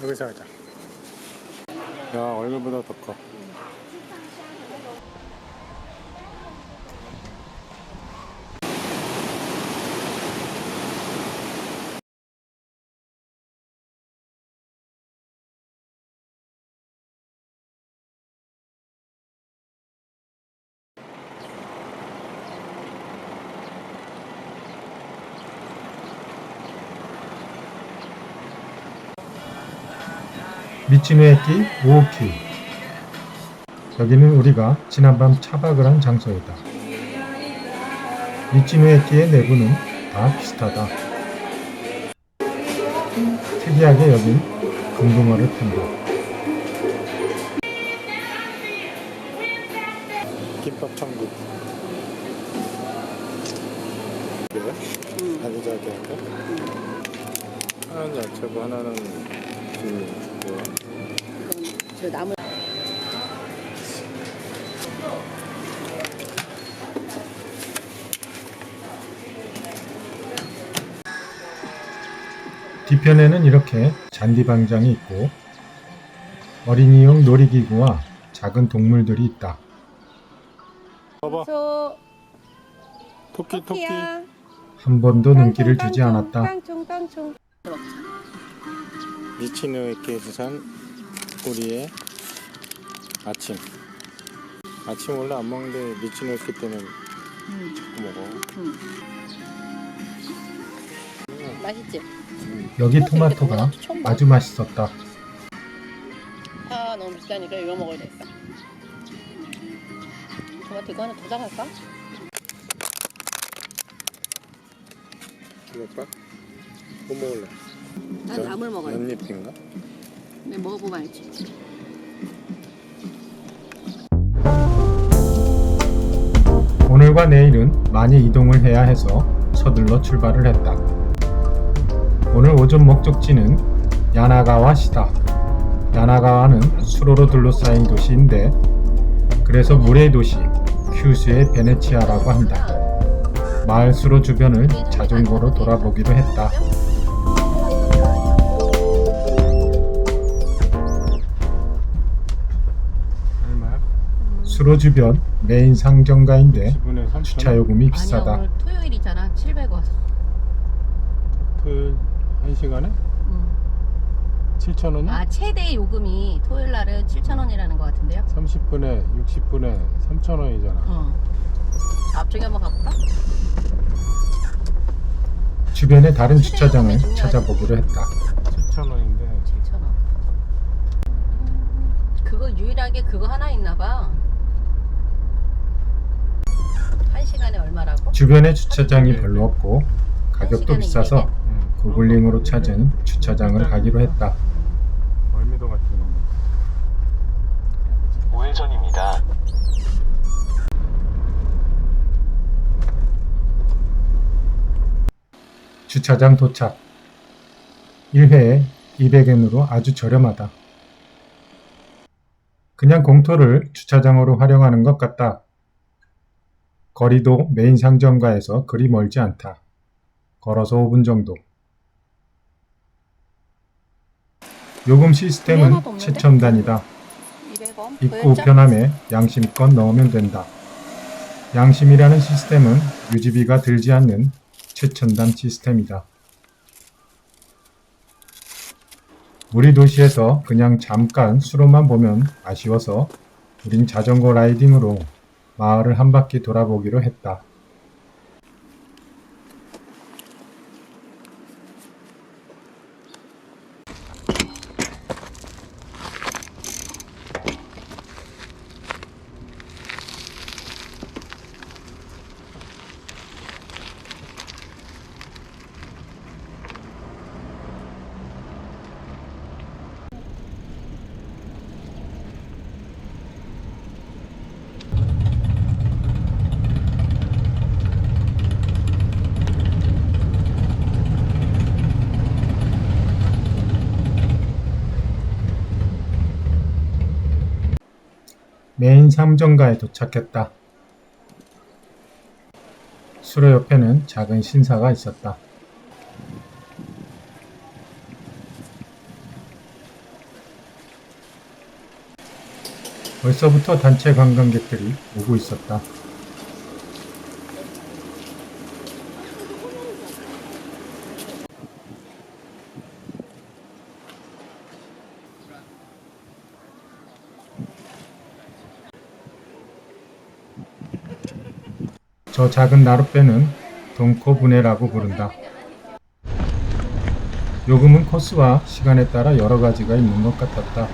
여기서 하자. 야, 얼굴보다 더 커. 미치누에키 5키. 여기는 우리가 지난밤 차박을 한 장소이다. 미치누에키의 내부는 다 비슷하다. 특이하게 여긴 금붕어를 판다. 김밥 천국. 그래? 아기자기 할까? 하나는 야채고 하나는 뭐야? 저 나물 뒤편에는 이렇게 잔디광장이 있고 어린이용 놀이기구와 작은 동물들이 있다. 봐봐. 소 토끼. 토끼야. 한 번도 눈길을 주지 않았다. 깡총. 미치누에키에서 산 우리의 아침. 아침 원래 안 먹는데 미치누에키 때는 자꾸 먹어. 맛있지? 여기 토마토가 아주 맛있었다. 아 너무 비싸니까 이거 먹어야 되겠다. 토마토 이거 하나 더 사갈까? 이거 봐. 뭐 먹을래? 난 나물 먹어요. 연잎인가? 네, 먹어보면 알지. 오늘과 내일은 많이 이동을 해야 해서 서둘러 출발을 했다. 오늘 오전 목적지는 야나가와시다. 야나가와는 수로로 둘러싸인 도시인데 그래서 물의 도시 큐슈의 베네치아라고 한다. 마을 수로 주변을 자전거로 돌아보기로 했다. 얼마야? 수로 주변 메인 상점가인데 10분에 3,000원. 주차 요금이 비싸다. 아니야 오늘 토요일이잖아. 700원. 토요일 1시간에? 7,000원이야? 아 최대 요금이 토요일 날은 7,000원이라는 것 같은데요? 30분에 60분에 3,000원이잖아. 앞쪽에 한번 가볼까? 주변의 다른 주차장을 찾아보기로 했다. 7,000원인데 7,000원. 그거 유일하게 그거 하나 있나봐. 1시간에 얼마라고? 주변에 주차장이 별로 없고 가격도 비싸서 구글링으로 찾은 주차장을 가기로 했다. 월미도 같은 거. 우회전입니다. 주차장 도착. 1회에 200엔으로 아주 저렴하다. 그냥 공터를 주차장으로 활용하는 것 같다. 거리도 메인 상점가에서 그리 멀지 않다. 걸어서 5분 정도. 요금 시스템은 최첨단이다. 200원? 입구 우편함에 양심껏 넣으면 된다. 양심이라는 시스템은 유지비가 들지 않는 최첨단 시스템이다. 우리 도시에서 그냥 잠깐 수로만 보면 아쉬워서 우린 자전거 라이딩으로 마을을 한 바퀴 돌아보기로 했다. 메인 상점가에 도착했다. 수로 옆에는 작은 신사가 있었다. 벌써부터 단체 관광객들이 오고 있었다. 저 작은 나룻배는 동코분해라고 부른다. 요금은 코스와 시간에 따라 여러 가지가 있는 것 같았다.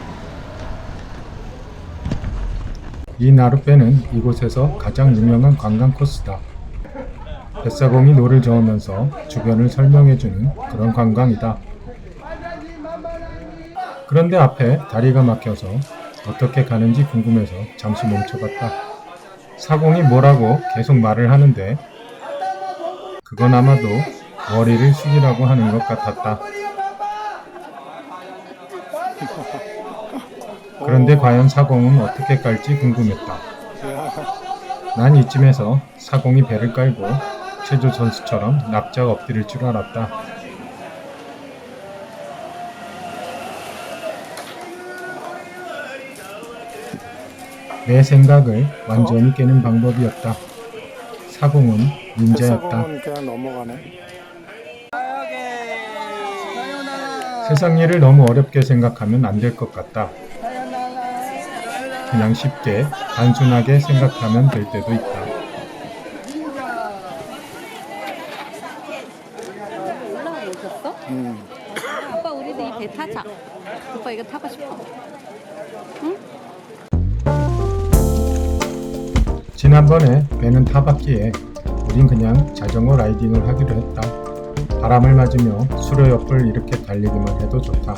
이 나룻배는 이곳에서 가장 유명한 관광 코스다. 뱃사공이 노를 저으면서 주변을 설명해주는 그런 관광이다. 그런데 앞에 다리가 막혀서 어떻게 가는지 궁금해서 잠시 멈춰봤다. 사공이 뭐라고 계속 말을 하는데 그건 아마도 머리를 숙이라고 하는 것 같았다. 그런데 과연 사공은 어떻게 깔지 궁금했다. 난 이쯤에서 사공이 배를 깔고 체조 선수처럼 납작 엎드릴 줄 알았다. 내 생각을 완전히 깨는 방법이었다. 사공은 닌자였다. 뱃사공은 그냥 넘어가네. 세상 일을 너무 어렵게 생각하면 안 될 것 같다. 그냥 쉽게 단순하게 생각하면 될 때도 있다. 올라가 오셨어? 아빠 우리도 이 배 타자. 오빠 이거 타고 싶어. 응? 지난번에 배는 타봤기에 우린 그냥 자전거 라이딩을 하기로 했다. 바람을 맞으며 수로 옆을 이렇게 달리기만 해도 좋다.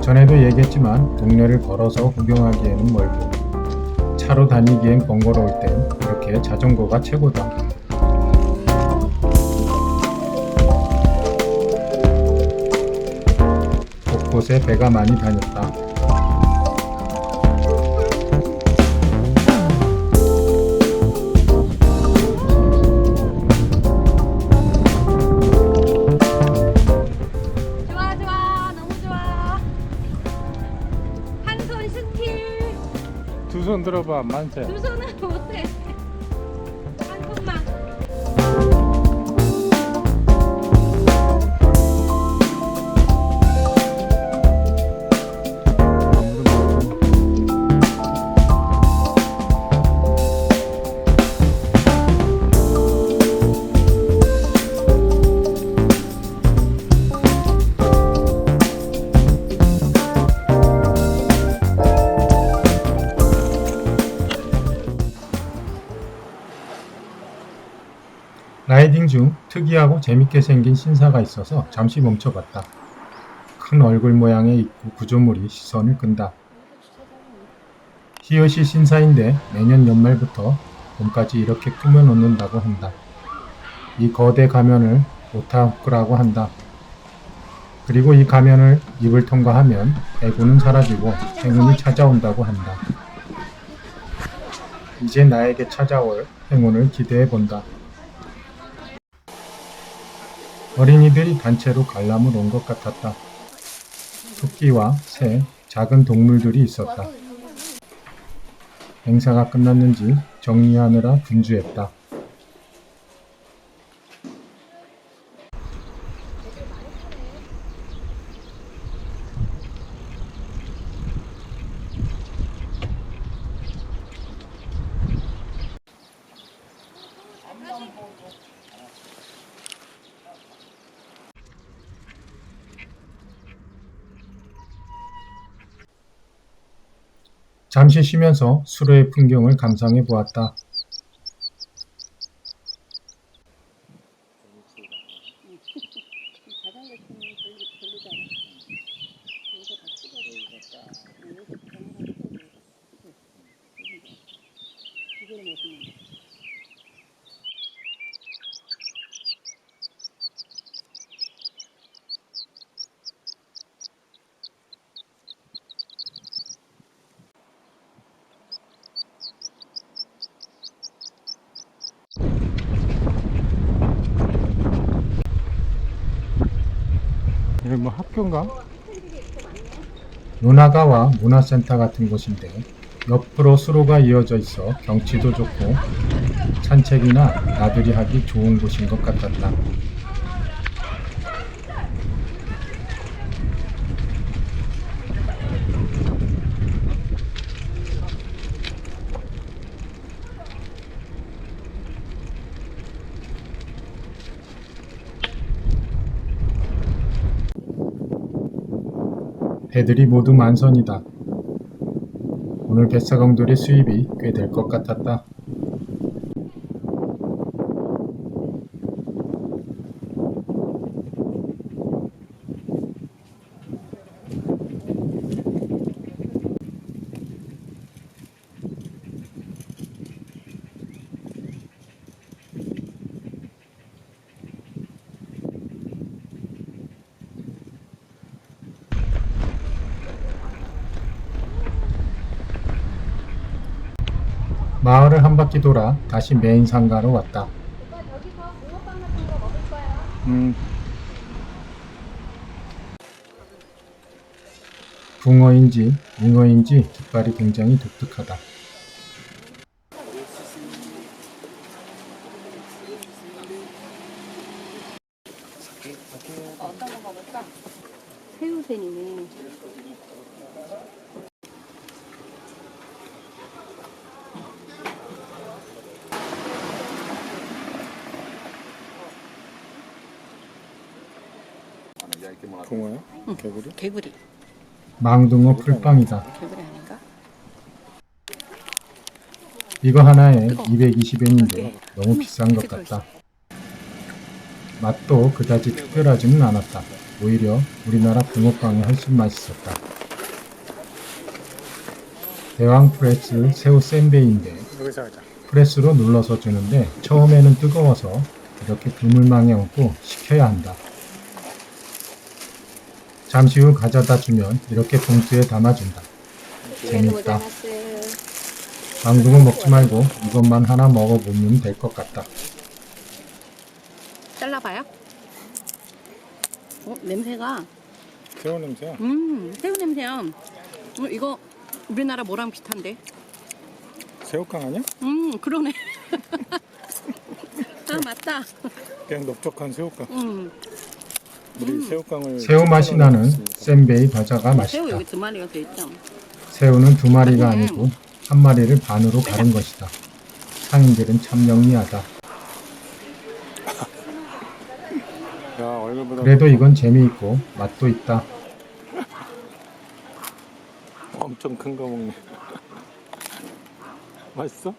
전에도 얘기했지만 동네를 걸어서 구경하기에는 멀고 차로 다니기엔 번거로울 땐 이렇게 자전거가 최고다. 곳곳에 배가 많이 다녔다. 좋아 좋아 너무 좋아. 한 손 스틸. 두 손 들어봐, 만세. 두 손은 못해. 한 손만. 라이딩 중 특이하고 재밌게 생긴 신사가 있어서 잠시 멈춰봤다. 큰 얼굴 모양의 입구 구조물이 시선을 끈다. 히요시 신사인데 매년 연말부터 봄까지 이렇게 꾸며놓는다고 한다. 이 거대 가면을 오타쿠라고 한다. 그리고 이 가면을 입을 통과하면 애구는 사라지고 행운이 찾아온다고 한다. 이제 나에게 찾아올 행운을 기대해본다. 어린이들이 단체로 관람을 온 것 같았다. 토끼와 새, 작은 동물들이 있었다. 행사가 끝났는지 정리하느라 분주했다. 잠시 쉬면서 수로의 풍경을 감상해 보았다. 여기 뭐 학교인가? 노나가와 문화센터 같은 곳인데 옆으로 수로가 이어져 있어 경치도 좋고 산책이나 나들이 하기 좋은 곳인 것 같았다. 배들이 모두 만선이다. 오늘 뱃사공들의 수입이 꽤 될 것 같았다. 마을을 한 바퀴 돌아 다시 메인 상가로 왔다. 여기서 붕어빵 같은 거 먹을 거야. 붕어인지 잉어인지 깃발이 굉장히 독특하다. 어떤 거 먹을까? 새우새니네. 붕어야? 개구리? 개구리. 망둥어 풀빵이다. 개구리 아닌가? 이거 하나에 220엔인데 너무 비싼 것 같다. 맛도 그다지 특별하지는 않았다. 오히려 우리나라 붕어빵이 훨씬 맛있었다. 대왕 프레스 새우 센베이인데 여기서 하자. 프레스로 눌러서 주는데 처음에는 뜨거워서 이렇게 그물망에 얹고 식혀야 한다. 잠시 후 가져다 주면 이렇게 봉투에 담아준다. 재밌다. 망둥어 먹지 말고 이것만 하나 먹어보면 될 것 같다. 잘라봐요. 냄새가 새우 냄새야. 새우 냄새야. 이거 우리나라 뭐랑 비슷한데? 새우깡 아니야? 그러네. 아 맞다. 그냥 넓적한 새우깡. 우리 새우깡을 새우 맛이 나는 센베이 과자가 새우 맛있다. 여기 2마리가 돼 있죠. 새우는 2마리가 아니고 1마리를 반으로 가른 것이다. 상인들은 참 영리하다. 야, 얼굴보다 그래도 이건 재미있고 맛도 있다. 엄청 큰 거 먹네. 맛있어?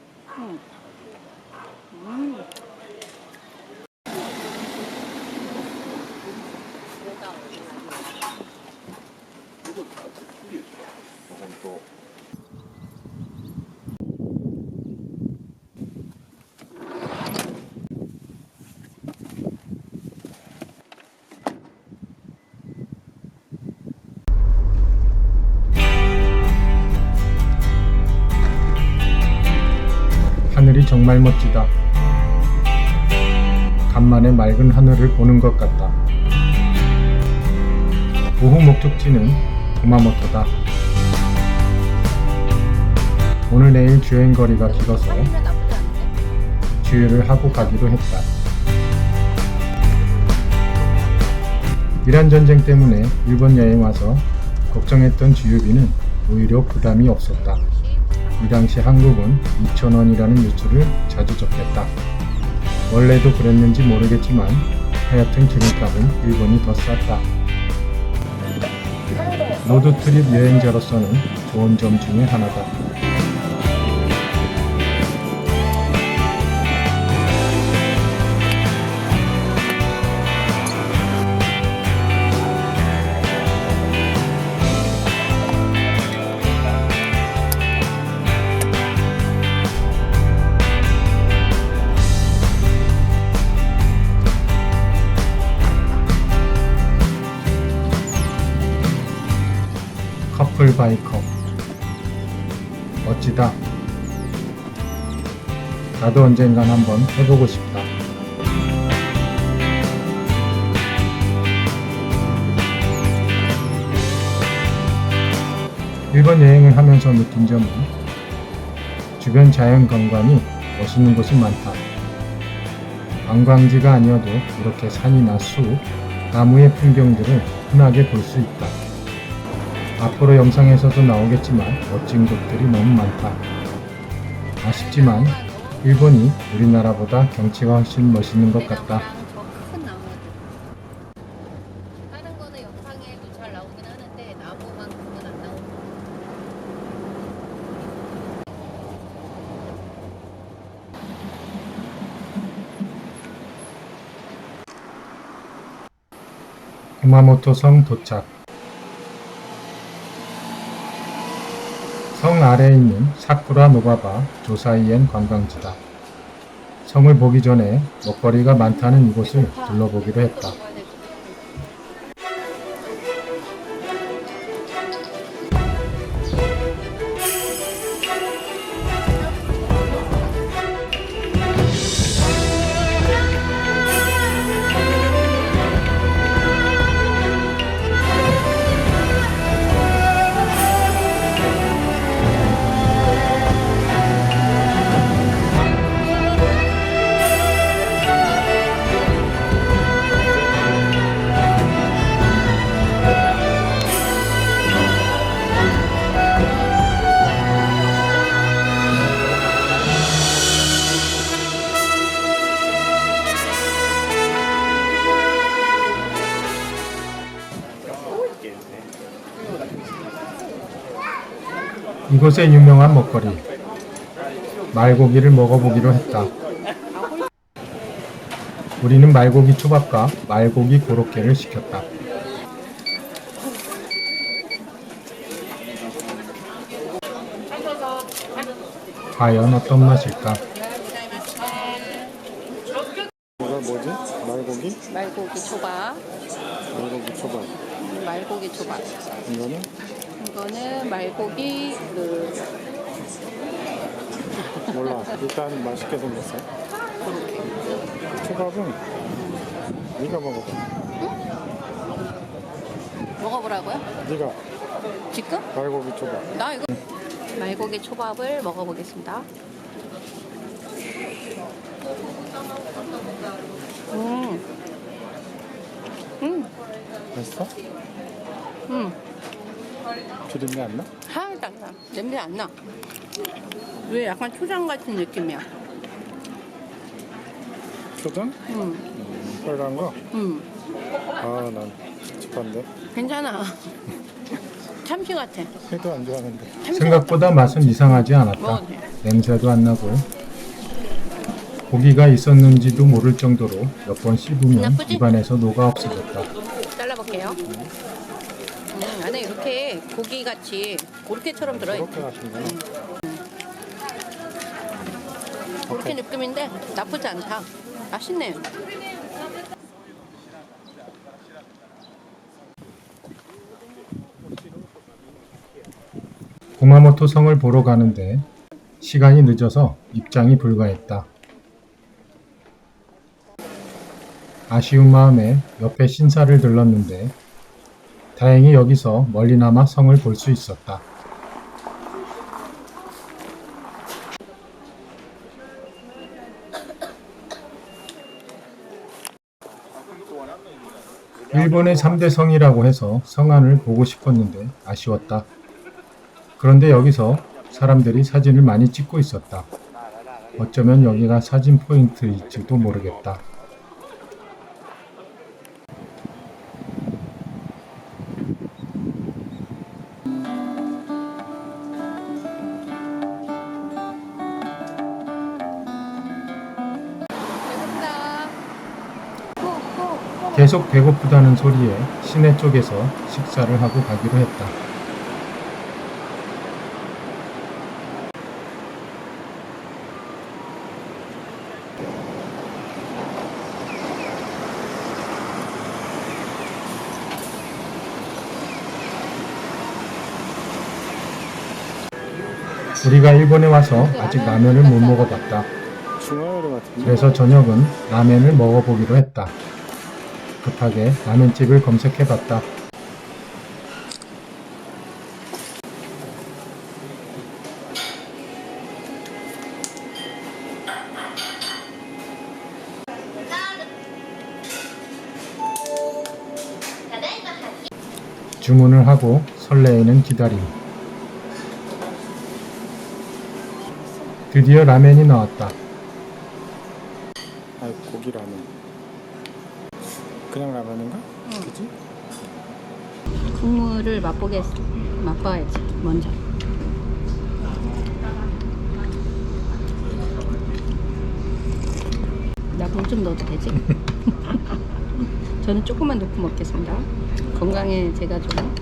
하늘이 정말 멋지다. 간만에 맑은 하늘을 보는 것 같다. 오후 목적지는 구마모토다. 오늘 내일 주행거리가 길어서 나쁘지 않은데? 주유를 하고 가기로 했다. 이란 전쟁 때문에 일본 여행 와서 걱정했던 주유비는 오히려 부담이 없었다. 이 당시 한국은 2,000원이라는 뉴스를 자주 접했다. 원래도 그랬는지 모르겠지만 하여튼 기름값은 일본이 더 쌌다. 로드트립 여행자로서는 좋은 점 중에 하나다. 커플 바이커 멋지다. 나도 언젠간 한번 해보고 싶다. 일본 여행을 하면서 느낀 점은 주변 자연 경관이 멋있는 곳이 많다. 관광지가 아니어도 이렇게 산이나 숲, 나무의 풍경들을 흔하게 볼 수 있다. 앞으로 영상에서도 나오겠지만 멋진 곳들이 너무 많다. 아쉽지만 일본이 우리나라보다 경치가 훨씬 멋있는 것 같다. 저큰 나무들. 다른 거는 영상에도 잘 나오긴 하는데 나무만큼은 안 나오고. 구마모토 성 도착. 성 아래에 있는 사쿠라 노바바 조사이엔 관광지다. 성을 보기 전에 먹거리가 많다는 이곳을 둘러보기로 했다. 이곳의 유명한 먹거리 말고기를 먹어보기로 했다. 우리는 말고기 초밥과 말고기 고로케를 시켰다. 과연 어떤 맛일까? 이거 뭐지? 말고기? 말고기 초밥. 말고기 초밥. 말고기 초밥. 이거는? 이거는 말고기 몰라. 일단 맛있게 생겼어. 초밥은 네가 먹어봐. 먹어보라고요? 네가 지금? 말고기 초밥. 나 이거 말고기 초밥을 먹어보겠습니다. 맛있어? 음. 비린내 안 나? 하나도 안 나. 냄새 안 나. 왜 약간 초장 같은 느낌이야. 초장? 빨간 거? 아, 난 찝찝한데. 괜찮아. 참치 같아. 회도 안 좋아하는데. 참치 생각보다 맛은 이상하지 않았다. 먹어도 돼. 냄새도 안 나고 고기가 있었는지도 모를 정도로 몇 번 씹으면 나쁘지? 입안에서 녹아 없어졌다. 잘라볼게요. 안에 이렇게 고기같이 고로케처럼 들어있어. 그렇게 같은데. 고로케 느낌인데 나쁘지 않다. 맛있네. 구마모토 성을 보러 가는데 시간이 늦어서 입장이 불가했다. 아쉬운 마음에 옆에 신사를 들렀는데 다행히 여기서 멀리나마 성을 볼 수 있었다. 일본의 3대 성이라고 해서 성안을 보고 싶었는데 아쉬웠다. 그런데 여기서 사람들이 사진을 많이 찍고 있었다. 어쩌면 여기가 사진 포인트일지도 모르겠다. 계속 배고프다는 소리에 시내 쪽에서 식사를 하고 가기로 했다. 우리가 일본에 와서 아직 라면을 못 먹어봤다. 중화요리 같은데. 그래서 저녁은 라면을 먹어보기로 했다. 급하게 라면집을 검색해봤다. 주문을 하고 설레이는 기다림. 드디어 라멘이 나왔다. 아, 고기 라면. 그냥 라면인가? 그지? 국물을 맛봐야지 먼저. 나 물 좀 넣어도 되지? 저는 조금만 넣고 먹겠습니다. 건강에 제가 좀.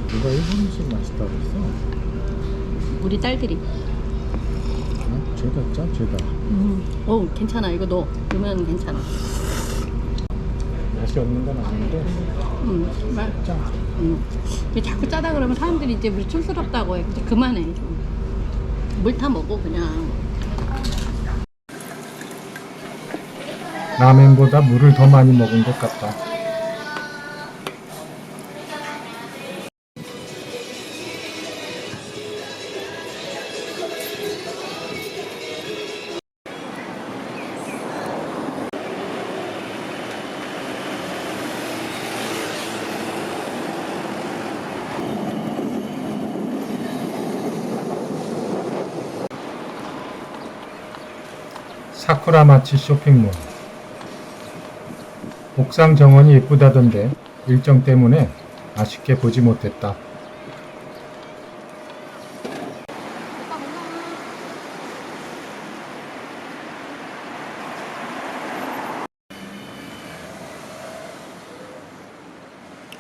누가 일본 음식 맛있다고 했어? 우리 딸들이. 죄다 짜? 죄다. 오, 괜찮아. 이거 넣으면 괜찮아. 맛이 없는 건 아닌데 맛. 짜. 왜 자꾸 짜다 그러면 사람들이 이제 우리 촌스럽다고 해. 이제 그만해. 물 타 먹어 그냥. 라멘보다 물을 더 많이 먹은 것 같다. 사쿠라마치 쇼핑몰. 옥상 정원이 예쁘다던데 일정 때문에 아쉽게 보지 못했다.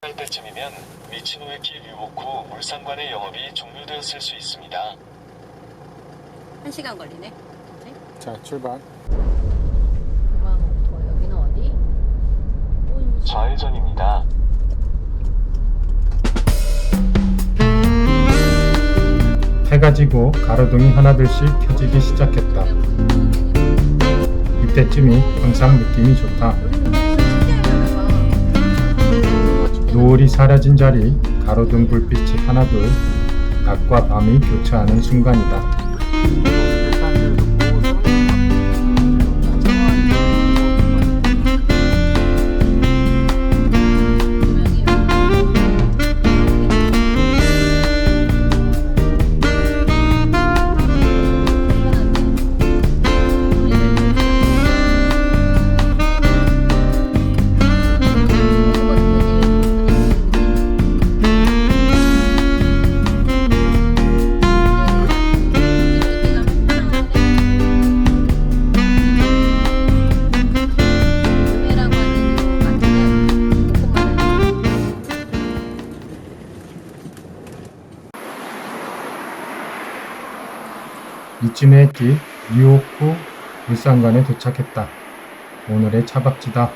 할 때쯤이면 미치노에키 류오쿠 물상관의 영업이 종료되었을 수 있습니다. 1시간 걸리네. 그치? 자, 출발. 구마모토. 여기는 어디? 좌회전입니다. 해가 지고 가로등이 하나둘씩 켜지기 시작했다. 이때쯤이 항상 느낌이 좋다. 노을이 사라진 자리, 가로등 불빛이 하나둘, 낮과 밤이 교차하는 순간이다. 이쯤에 띠 류오쿠 물상관에 도착했다. 오늘의 차박지다.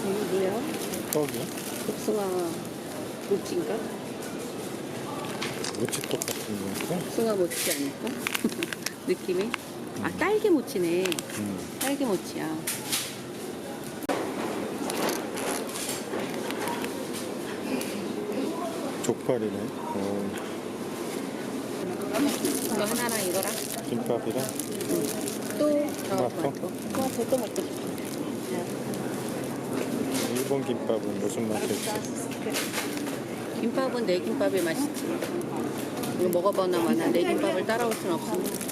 이게 뭐야? 떡이야? 복숭아 모찌인가? 모치떡 같은 거였어? 복숭아 모찌 아닐까? 느낌이? 아, 딸기 모찌네. 딸기 모찌야. 족발이네. 이거 하나랑 이거랑 김밥이랑. 또 토마토? 토마토 또 먹고 싶어. 일본 김밥은 무슨 맛이었지? 김밥은 내 김밥이 맛있지. 이거 먹어보나 마나 내 김밥을 따라올 순 없습니다.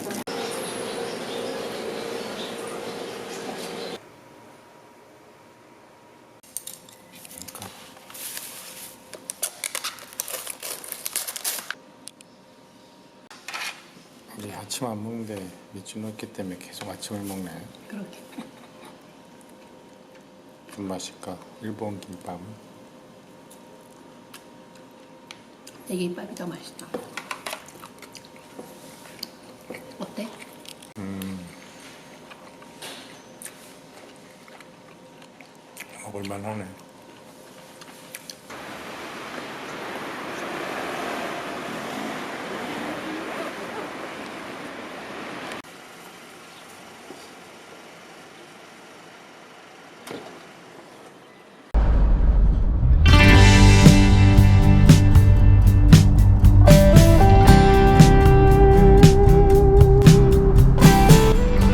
우리 아침 안 먹는데 밑줄 넣었기 때문에 계속 아침을 먹네. 그렇게. 무슨 맛일까? 일본 김밥은? 대게임밥이 더 맛있다. 어때? 먹을만 하네.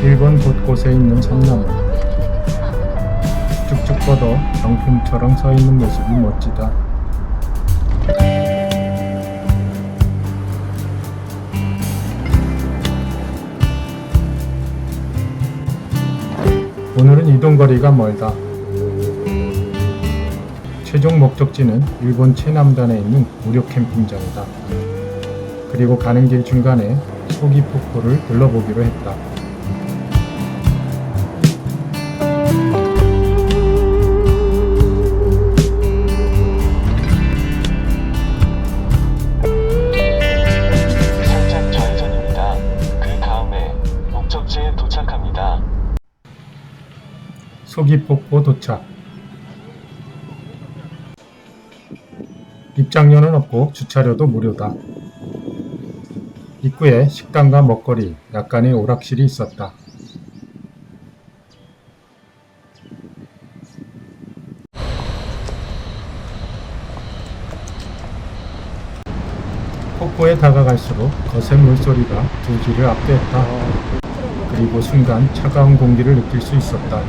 일본 곳곳에 있는 참나무. 쭉쭉 뻗어 병풍처럼 서 있는 모습이 멋지다. 오늘은 이동거리가 멀다. 최종 목적지는 일본 최남단에 있는 무료 캠핑장이다. 그리고 가는 길 중간에 소기 폭포를 둘러보기로 했다. 살짝 좌회전입니다. 그 다음에 목적지에 도착합니다. 소기폭포 도착. 입장료는 없고 주차료도 무료다. 입구에 식당과 먹거리, 약간의 오락실이 있었다. 폭포에 다가갈수록 거센 물소리가 두 귀를 압도했다. 그리고 순간 차가운 공기를 느낄 수 있었다.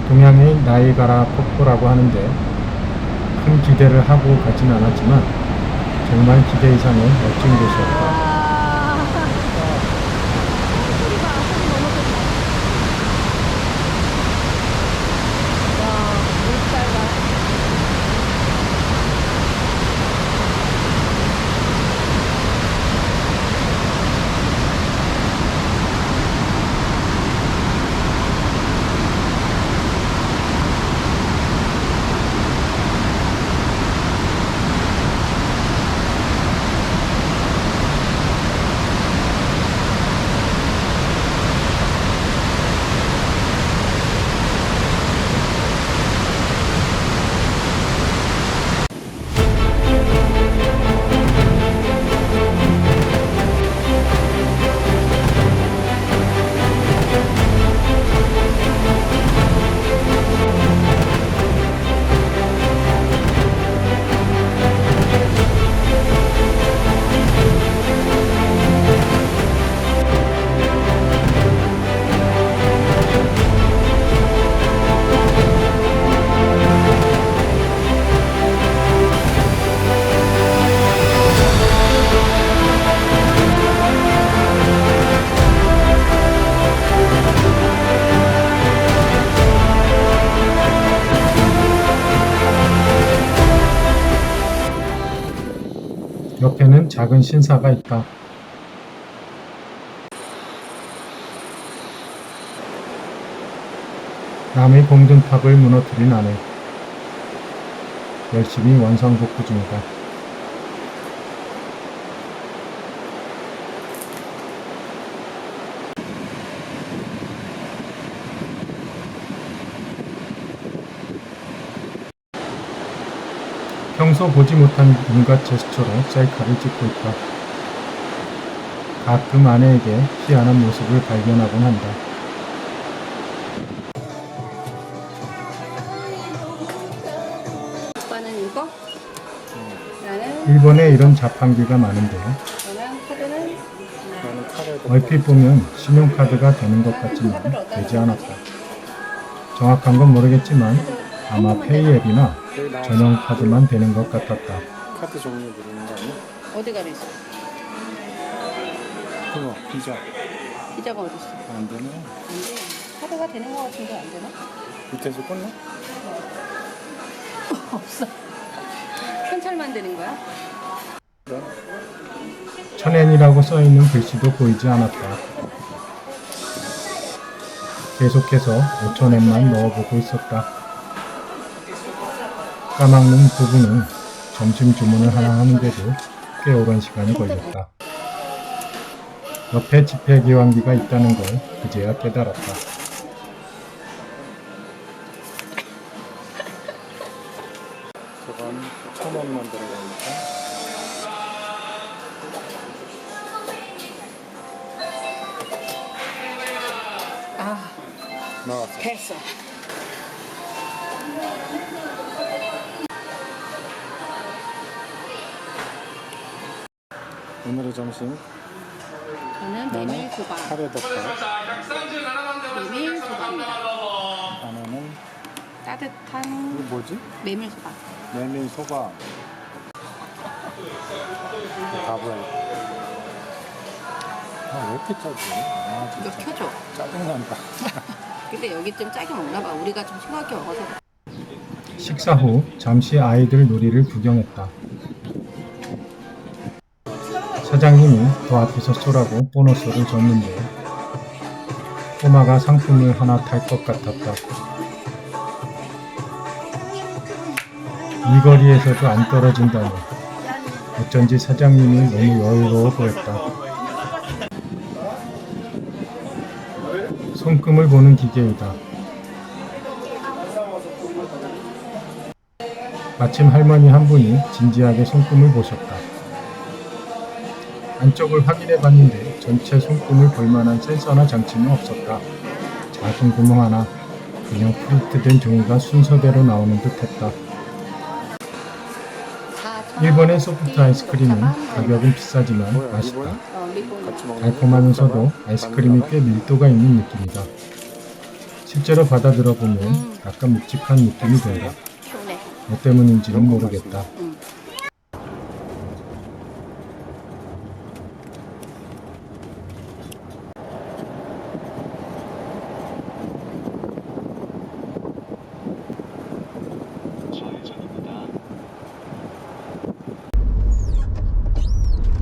동양의 나이가라 폭포라고 하는데 큰 기대를 하고 가진 않았지만 정말 기대 이상의 멋진 곳이었다. 옆에는 작은 신사가 있다. 남의 공든탑을 무너뜨린 아내. 열심히 원상복구 중이다. 평소 보지 못한 온갖 제스처로 셀카를 찍고 있다. 가끔 아내에게 희한한 모습을 발견하곤 한다. 오빠는 이거? 나는 일본에 이런 자판기가 많은데 너랑 카드는 나는 카레도 얼핏 보면 신용카드가 되는 것 같지만 되지 않았다. 정확한 건 모르겠지만 아마 페이앱이나 전용 카드만 되는 것 같았다. 카드 종류 누르는 거 아니야? 어디 가려 있어? 그거 피자 피자가 어디 있어? 안 되네. 안 돼. 카드가 되는 거 같은데 안 되나? 밑에서 껐나? 없어. 현찰만 되는 거야? 그래. 천엔이라고 써있는 글씨도 보이지 않았다. 계속해서 5,000엔만 넣어보고 있었다. 까막눈 부부는 점심 주문을 하나 하는데도 꽤 오랜 시간이 걸렸다. 옆에 집회기관기가 있다는 걸 그제야 깨달았다. 저건 1,000원만 들어가니까. 아, 나왔어. 됐어. 오늘의 점심 저는 메밀소바. 카레덮밥. 메밀소바입니다. 안에는 따뜻한 이거 뭐지? 메밀소바. 메밀 소바. 밥을. 아, 왜 이렇게 짜지? 아, 이거 진짜 켜줘. 짜증난다. 근데 여기 좀 짜게 먹나 봐. 우리가 좀 싱겁게 먹어서. 식사 후 잠시 아이들 놀이를 구경했다. 사장님이 더 앞에서 쏘라고 보너스를 줬는데 꼬마가 상품을 하나 탈 것 같았다. 이 거리에서도 안 떨어진다니 어쩐지 사장님이 너무 여유로워 보였다. 손금을 보는 기계이다. 마침 할머니 한 분이 진지하게 손금을 보셨다. 안쪽을 확인해 봤는데 전체 손금을 볼 만한 센서나 장치는 없었다. 작은 구멍 하나, 그냥 프린트된 종이가 순서대로 나오는 듯 했다. 일본의 소프트 아이스크림은 가격은 비싸지만 뭐야, 맛있다. 일본은? 같이 먹는 달콤하면서도 아이스크림이 꽤 밀도가 있는 느낌이다. 실제로 받아 들어보면 약간 묵직한 느낌이 든다. 시원해. 뭐 때문인지는 모르겠다. 좌회전입니다.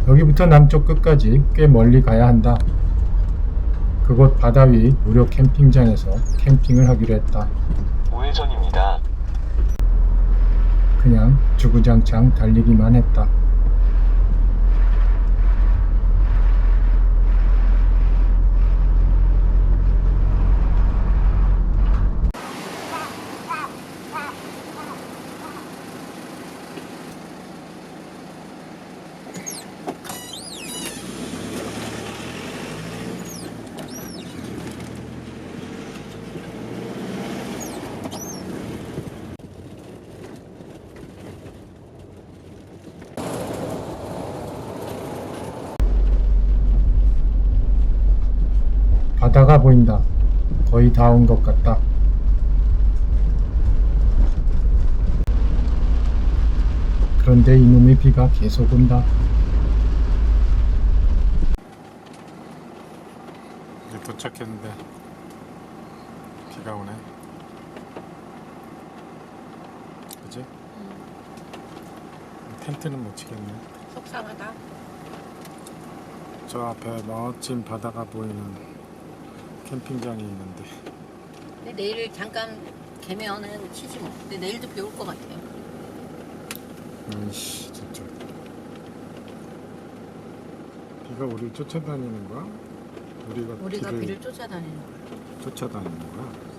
여기부터 남쪽 끝까지 꽤 멀리 가야 한다. 그곳 바다 위 무료 캠핑장에서 캠핑을 하기로 했다. 우회전입니다. 그냥 주구장창 달리기만 했다. 바다가 보인다. 거의 다 온 것 같다. 그런데 이놈의 비가 계속 온다. 이제 도착했는데 비가 오네. 그지? 텐트는 못 치겠네. 속상하다. 저 앞에 멋진 바다가 보이는 캠핑장이 있는데 근데 내일 잠깐 개면은 치지 뭐. 근데 내일도 비 올 것 같아요. 아이씨 진짜 비가 우리를 쫓아다니는 거야? 우리가 우리가 비를 비를 쫓아다니는 거야. 쫓아다니는 거야?